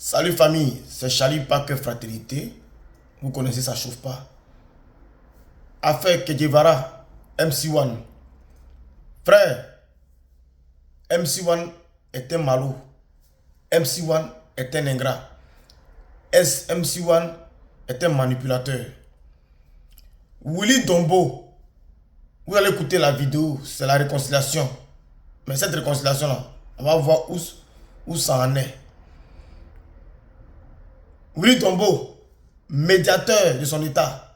Salut famille, c'est Charlie Parker Fraternité. Vous connaissez, ça chauffe pas. Affaire Kedjevara, MC1. Frère, MC1 est un malou. MC1 est un ingrat. MC1 est un manipulateur. Willy Dombo, vous allez écouter la vidéo, c'est la réconciliation. Mais cette réconciliation-là, on va voir où ça en est. Willy Dombo, médiateur de son état,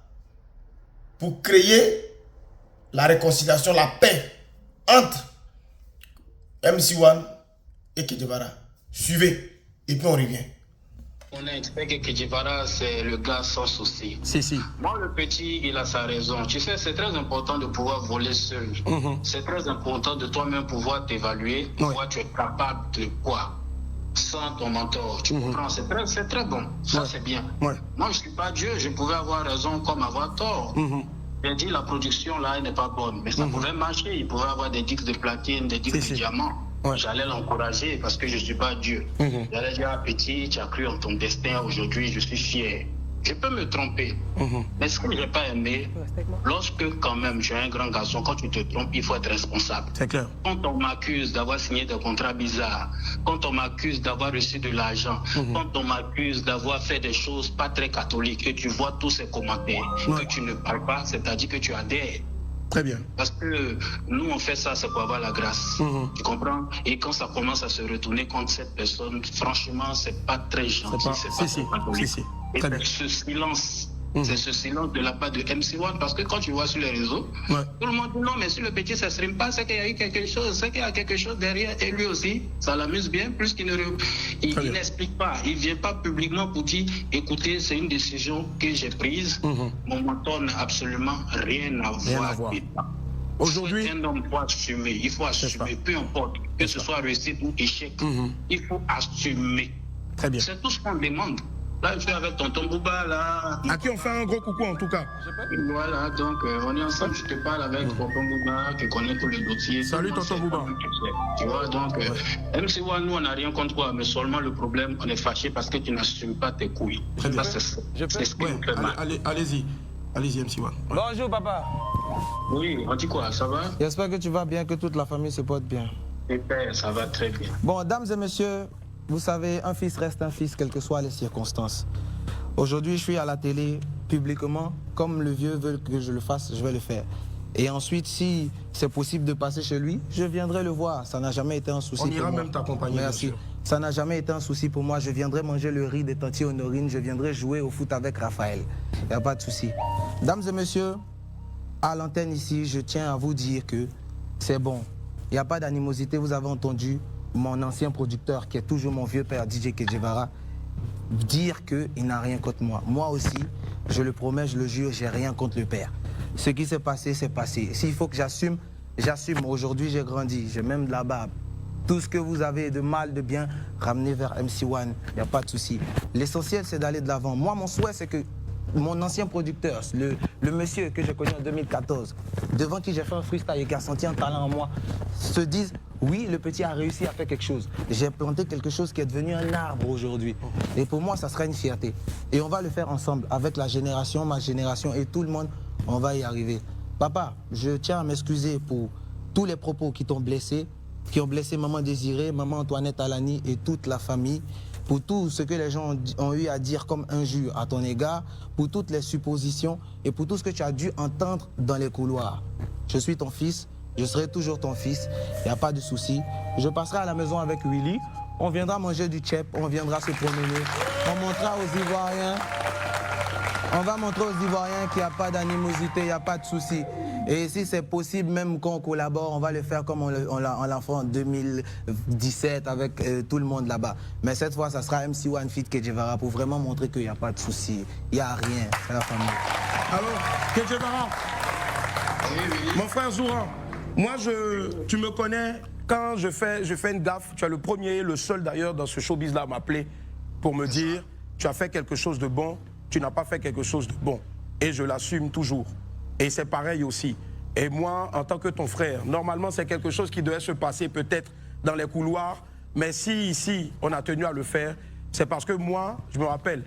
pour créer la réconciliation, la paix entre MC1 et Kedjevara. Suivez, et puis on revient. On a expliqué que Kedjevara, c'est le gars sans souci. Si. Moi, le petit, il a sa raison. Tu sais, c'est très important de pouvoir voler seul. C'est très important de toi-même pouvoir t'évaluer, pouvoir tu es capable de quoi sans ton mentor. Tu comprends? C'est très bon. Ça, c'est bien. Moi, je ne suis pas Dieu. Je pouvais avoir raison comme avoir tort. J'ai dit, la production, là, elle n'est pas bonne. Mais ça pouvait marcher. Il pouvait avoir des disques de platine, des disques de diamant. J'allais l'encourager parce que je ne suis pas Dieu. J'allais dire, petit, tu as cru en ton destin. Aujourd'hui, je suis fier. Je peux me tromper. Mais ce que je n'ai pas aimé, lorsque quand même j'ai un grand garçon, quand tu te trompes, il faut être responsable. C'est clair. Quand on m'accuse d'avoir signé des contrats bizarres, quand on m'accuse d'avoir reçu de l'argent, quand on m'accuse d'avoir fait des choses pas très catholiques, et tu vois tous ces commentaires, que tu ne parles pas, c'est-à-dire que tu adhères. Très bien. Parce que nous, on fait ça, c'est pour avoir la grâce. Tu comprends? Et quand ça commence à se retourner contre cette personne, franchement, c'est pas très gentil, c'est pas très catholique. Et c'est ce silence. C'est ce silence de la part de MC1, parce que quand tu vois sur les réseaux, tout le monde dit non, mais si le petit ne s'exprime pas, c'est qu'il y a eu quelque chose, c'est qu'il y a quelque chose derrière, et lui aussi, ça l'amuse bien, plus qu'il n'explique pas, il ne vient pas publiquement pour dire, écoutez, c'est une décision que j'ai prise, mon mentor n'a absolument rien à voir. Aujourd'hui, un homme doit assumer, il faut assumer, peu importe, que ce soit réussite ou échec, il faut assumer. Très bien. C'est tout ce qu'on demande. Là, je suis avec tonton Bouba, là. À qui on fait un gros coucou, en tout cas. Voilà, donc on est ensemble. Je te parle avec tonton Bouba, qui connaît tous les dossiers. Salut, tonton Bouba. Tu vois, donc, MC1, nous, on n'a rien contre toi, mais seulement le problème, on est fâché parce que tu n'assumes pas tes couilles. Ça, c'est ce qui nous fait mal. Allez-y, MC1. Bonjour, papa. Oui, on dit quoi, ça va? J'espère que tu vas bien, que toute la famille se porte bien. Super, ça va très bien. Bon, dames et messieurs, vous savez, un fils reste un fils, quelles que soient les circonstances. Aujourd'hui, je suis à la télé, publiquement, comme le vieux veut que je le fasse, je vais le faire. Et ensuite, si c'est possible de passer chez lui, je viendrai le voir. Ça n'a jamais été un souci pour moi. On ira même t'accompagner. Merci. Ça n'a jamais été un souci pour moi. Je viendrai manger le riz des tanti Honorine, je viendrai jouer au foot avec Raphaël. Il n'y a pas de souci. Dames et messieurs, à l'antenne ici, je tiens à vous dire que c'est bon. Il n'y a pas d'animosité, vous avez entendu mon ancien producteur, qui est toujours mon vieux père, DJ Kedjevara, dire qu'il n'a rien contre moi. Moi aussi, je le promets, je le jure, j'ai rien contre le père. Ce qui s'est passé, c'est passé. S'il faut que j'assume, j'assume. Aujourd'hui, j'ai grandi, j'ai même de la barbe. Tout ce que vous avez de mal, de bien, ramenez vers MC1, il n'y a pas de souci. L'essentiel, c'est d'aller de l'avant. Moi, mon souhait, c'est que mon ancien producteur, le monsieur que j'ai connu en 2014, devant qui j'ai fait un freestyle et qui a senti un talent en moi, se dise, oui, le petit a réussi à faire quelque chose. J'ai planté quelque chose qui est devenu un arbre aujourd'hui. Et pour moi, ça sera une fierté. Et on va le faire ensemble, avec la génération, ma génération et tout le monde, on va y arriver. Papa, je tiens à m'excuser pour tous les propos qui t'ont blessé, qui ont blessé Maman Désirée, Maman Antoinette Alani et toute la famille, pour tout ce que les gens ont eu à dire comme injure à ton égard, pour toutes les suppositions et pour tout ce que tu as dû entendre dans les couloirs. Je suis ton fils, je serai toujours ton fils, il n'y a pas de souci. Je passerai à la maison avec Willy, on viendra manger du tchèp, on viendra se promener, on montrera aux Ivoiriens, on va montrer aux Ivoiriens qu'il n'y a pas d'animosité, il n'y a pas de souci. Et si c'est possible, même quand on collabore, on va le faire comme on l'a fait en 2017 avec tout le monde là-bas. Mais cette fois, ça sera MC1 Feat Kedjevara pour vraiment montrer qu'il n'y a pas de souci. Il n'y a rien, c'est la famille. Alors, Kedjevara, mon frère Zoura, moi, tu me connais, quand je fais une gaffe, tu es le premier, le seul d'ailleurs dans ce showbiz-là à m'appeler pour me dire, tu as fait quelque chose de bon, tu n'as pas fait quelque chose de bon. Et je l'assume toujours. Et c'est pareil aussi. Et moi, en tant que ton frère, normalement, c'est quelque chose qui devait se passer peut-être dans les couloirs, mais si ici, on a tenu à le faire, c'est parce que moi, je me rappelle,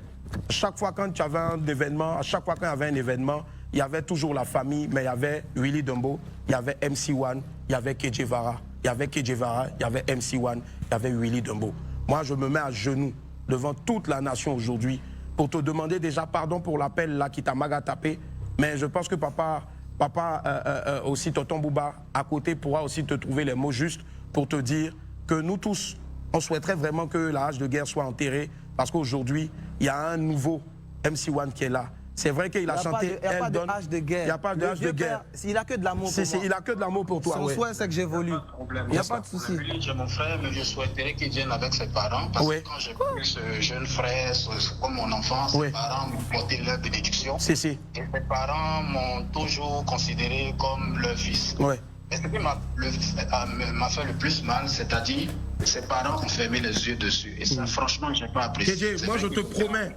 chaque fois quand tu avais un événement, à chaque fois qu'il y avait un événement, il y avait toujours la famille, mais il y avait Willy Dombo, il y avait MC1, il y avait Kejevara, il y avait Kejevara, il y avait MC1, il y avait Willy Dombo. Moi, je me mets à genoux devant toute la nation aujourd'hui pour te demander déjà pardon pour l'appel là qui t'a maga tapé, mais je pense que papa aussi, Tonton Bouba, à côté, pourra aussi te trouver les mots justes pour te dire que nous tous, on souhaiterait vraiment que la hache de guerre soit enterrée parce qu'aujourd'hui, il y a un nouveau MC1 qui est là. C'est vrai qu'il a chanté. Il n'y a pas de hache de guerre. Il n'y a pas de hache de guerre. Il n'a que de l'amour pour moi. Il a que de l'amour pour toi. Son souhait, c'est que j'évolue. Il n'y a pas de souci. J'ai mon frère, mais je souhaiterais qu'il vienne avec ses parents. Parce que quand j'ai vu ce jeune frère, comme mon enfant, ses parents m'ont porté leur bénédiction. Et ses parents m'ont toujours considéré comme leur fils. Mais ce qui m'a fait le plus mal, c'est-à-dire ses parents ont fermé les yeux dessus. Et ça, franchement, je n'ai pas apprécié. Moi, je te promets,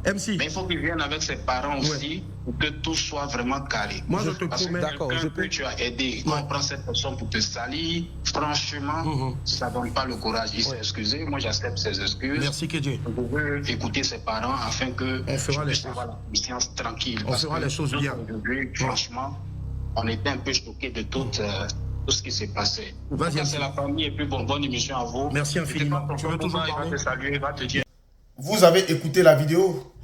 MC. Mais il faut qu'il vienne avec ses parents aussi, pour que tout soit vraiment carré. Moi, je te promets. D'accord. Que tu as aidé, quand on prend cette personne pour te salir, franchement, ça ne donne pas le courage. Il s'est excusé, moi j'accepte ses excuses. Merci, Kedje. Je veux écouter ses parents afin que je puisse avoir la conscience tranquille. On fera les choses bien. Franchement, on était un peu choqués de tout ce qui s'est passé. C'est la famille et puis bonne émission à vous. Merci infiniment. Tu veux toujours parler? Il va te saluer, il va te dire. Vous avez écouté la vidéo.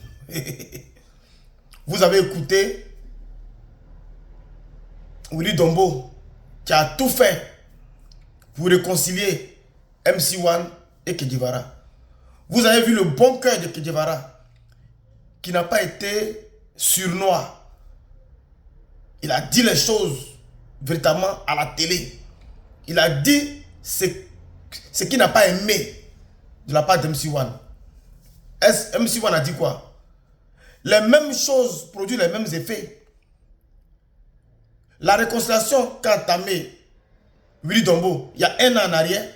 Vous avez écouté Willy Dombo qui a tout fait pour réconcilier MC1 et Kejevara. Vous avez vu le bon cœur de Kejevara qui n'a pas été surnois. Il a dit les choses véritablement à la télé. Il a dit ce qu'il n'a pas aimé de la part d'MC1. MC1 a dit quoi? Les mêmes choses produisent les mêmes effets. La réconciliation qu'a entamé Willy Dombo il y a un an en arrière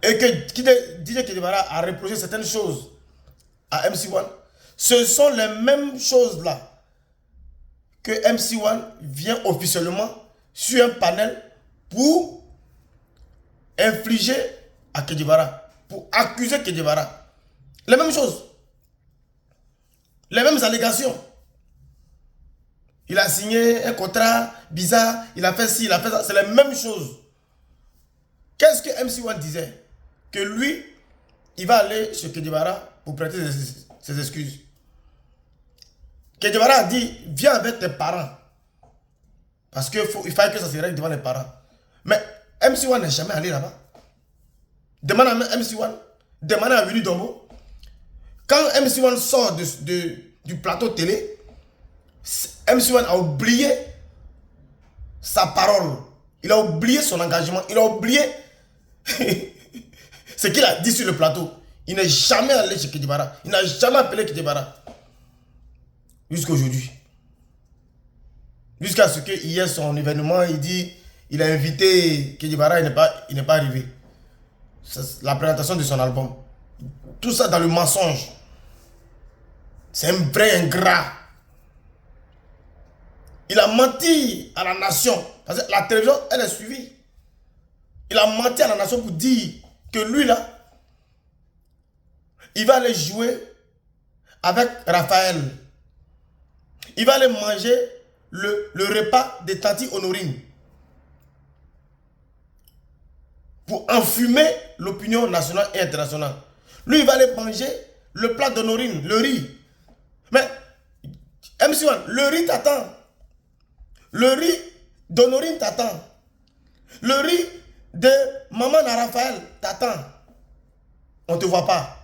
et que DJ Kejevara a reproché certaines choses à MC1, ce sont les mêmes choses là que MC1 vient officiellement sur un panel pour infliger à Kejevara, pour accuser Kejevara. Les mêmes choses. Les mêmes allégations. Il a signé un contrat bizarre, il a fait ci, il a fait ça. C'est les mêmes choses. Qu'est-ce que MC1 disait? Que lui, il va aller chez Kejevara pour prêter ses excuses. Kejevara a dit, viens avec tes parents. Parce qu'il fallait que ça se règle devant les parents. Mais MC1 n'est jamais allé là-bas. Demande à MC1, demande à Willy Dombo. Quand MC1 sort du plateau télé, MC1 a oublié sa parole. Il a oublié son engagement. Il a oublié ce qu'il a dit sur le plateau. Il n'est jamais allé chez Kejevara. Il n'a jamais appelé Kejevara. Jusqu'à aujourd'hui. Jusqu'à ce que hier, son événement, il dit, il a invité Kejevara, il n'est pas arrivé. La présentation de son album. Tout ça dans le mensonge. C'est un vrai ingrat. Il a menti à la nation. Parce que la télévision, elle est suivie. Il a menti à la nation pour dire que lui là, il va aller jouer avec Raphaël. Il va aller manger le repas de Tanti Honorine pour enfumer l'opinion nationale et internationale. Lui, il va aller manger le plat d'Honorine, le riz. Mais, MC1, le riz t'attend. Le riz d'Honorine t'attend. Le riz de Maman à Raphaël t'attend. On ne te voit pas.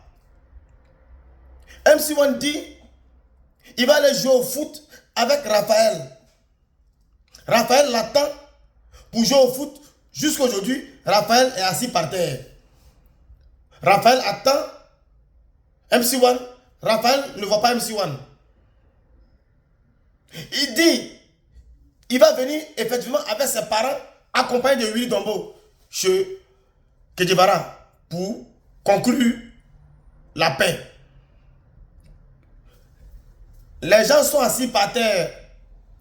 MC1 dit, il va aller jouer au foot avec Raphaël. Raphaël l'attend pour jouer au foot. Jusqu'à aujourd'hui, Raphaël est assis par terre. Raphaël attend MC1. Raphaël ne voit pas MC1. Il dit, il va venir effectivement avec ses parents, accompagné de Willy Dombo, chez Kejevara, pour conclure la paix. Les gens sont assis par terre.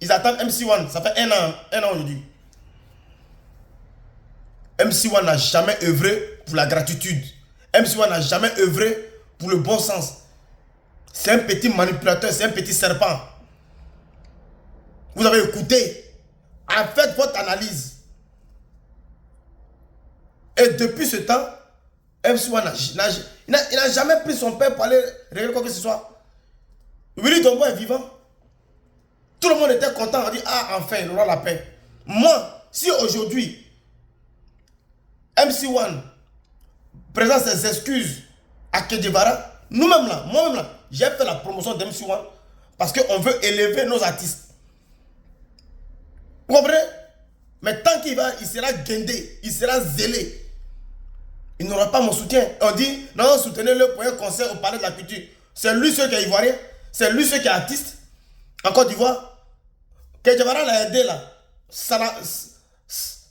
Ils attendent MC1. Ça fait un an aujourd'hui. MC1 n'a jamais œuvré pour la gratitude. MC1 n'a jamais œuvré pour le bon sens. C'est un petit manipulateur, c'est un petit serpent. Vous avez écouté. Faites votre analyse. Et depuis ce temps, MC1 n'a jamais pris son père pour aller régler quoi que ce soit. Willy Dombo est vivant. Tout le monde était content. On dit, ah, enfin, il aura la paix. Moi, si aujourd'hui, MC1 présente ses excuses à Kedjevara, nous-mêmes là, moi-même là, j'ai fait la promotion d'MC1 parce qu'on veut élever nos artistes. Vous comprenez? Mais tant qu'il sera guindé, il sera zélé, il n'aura pas mon soutien. On dit, non, soutenez-le pour un concert au Palais de la Culture. C'est lui ceux qui est ivoirien, c'est lui ceux qui est artiste. En Côte d'Ivoire, Kedjevara l'a aidé là. Ça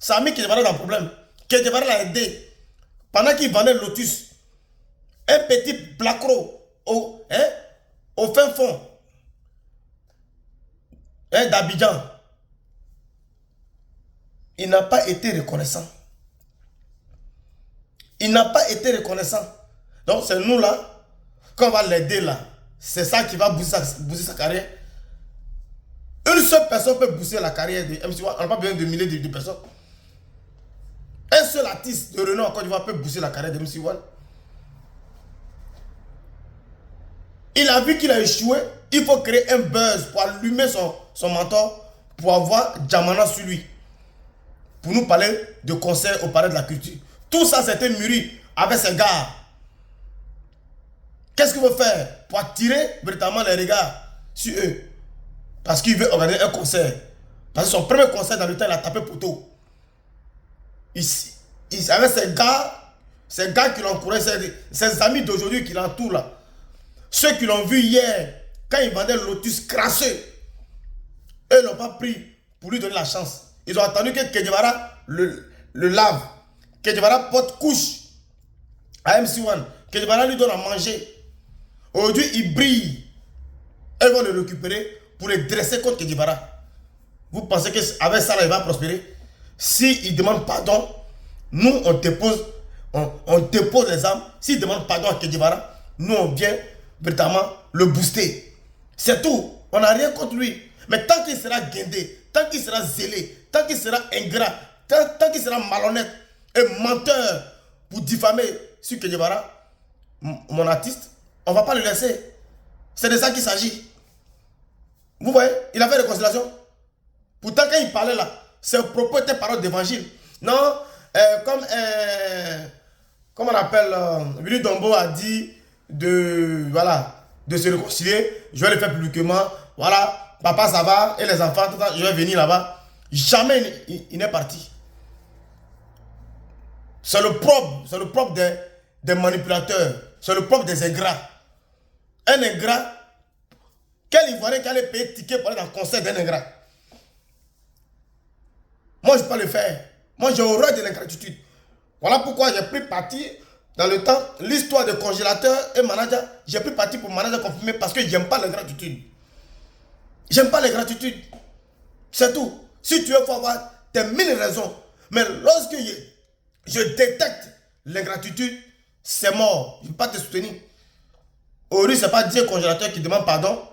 a mis Kedjevara dans le problème. Kedjevara l'a aidé. Pendant qu'il vendait Lotus, un petit blacro au fin fond d'Abidjan, il n'a pas été reconnaissant. Il n'a pas été reconnaissant. Donc c'est nous là, quand on va l'aider là, c'est ça qui va booster sa carrière. Une seule personne peut booster la carrière de MC1. On n'a pas besoin de milliers de personnes. Un seul artiste de renom en Côte d'Ivoire peut booster la carrière de MC1. Il a vu qu'il a échoué. Il faut créer un buzz pour allumer son mentor, pour avoir Djamana sur lui. Pour nous parler de concert au Palais de la Culture. Tout ça, c'était mûri avec ces gars. Qu'est-ce qu'il veut faire pour attirer véritablement les regards sur eux? Parce qu'il veut organiser un concert. Parce que son premier concert dans le temps, il a tapé poteau. Avec ces gars qui l'encouragent, ses amis d'aujourd'hui qui l'entourent là. Ceux qui l'ont vu hier, quand il vendait le Lotus crasseux, eux n'ont pas pris pour lui donner la chance. Ils ont attendu que Kedjevara le lave. Kedjevara porte couche à MC1. Kedjevara lui donne à manger. Aujourd'hui, il brille. Elles vont le récupérer pour le dresser contre Kedjevara. Vous pensez qu'avec ça, là, il va prospérer? S'il demande pardon, nous, on dépose les armes. S'il demande pardon à Kedjevara, nous, on vient véritablement le booster. C'est tout. On n'a rien contre lui. Mais tant qu'il sera guindé, tant qu'il sera zélé, tant qu'il sera ingrat, tant qu'il sera malhonnête et menteur pour diffamer sur Kedjevara, mon artiste, on ne va pas le laisser. C'est de ça qu'il s'agit. Vous voyez, il a fait des constellations. Pourtant, quand il parlait là, ses propos étaient paroles d'évangile. Non, comme on appelle, Willy Dombo a dit de se réconcilier. Je vais le faire publiquement. Voilà, papa ça va, et les enfants, tout ça, je vais venir là-bas. Jamais il n'est parti. C'est le propre des manipulateurs. C'est le propre des ingrats. Un ingrat, quel Ivoirien qui allait payer ticket pour aller dans le concert d'un ingrat? Moi, je ne peux pas le faire. Moi, j'ai horreur de l'ingratitude. Voilà pourquoi j'ai pris parti dans le temps, l'histoire de congélateur et manager. J'ai pris parti pour manager confirmé parce que je n'aime pas l'ingratitude. J'aime pas l'ingratitude. C'est tout. Si tu veux, il faut avoir tes 1000 raisons. Mais lorsque je détecte l'ingratitude, c'est mort. Je ne peux pas te soutenir. Aujourd'hui, ce n'est pas Dieu congélateur qui demande pardon,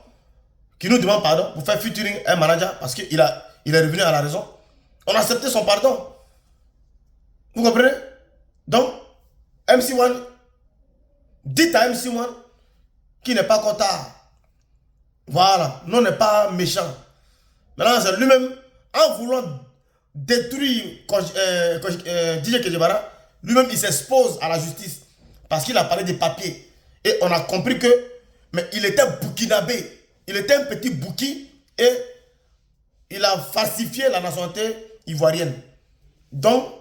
qui nous demande pardon pour faire featuring un manager parce qu'il est revenu à la raison. On a accepté son pardon. Vous comprenez? Donc, MC1, dites à MC1 qu'il n'est pas content. Voilà, non, n'est pas méchant. Maintenant, c'est lui-même, en voulant détruire DJ Kedjevara, lui-même, il s'expose à la justice parce qu'il a parlé des papiers. Et on a compris que, mais il était boukinabé. Il était un petit bouki et il a falsifié la nationalité ivoirienne. Donc,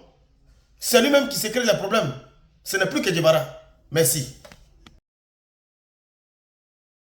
c'est lui-même qui s'est créé le problème. Ce n'est plus Kedjevara. Merci.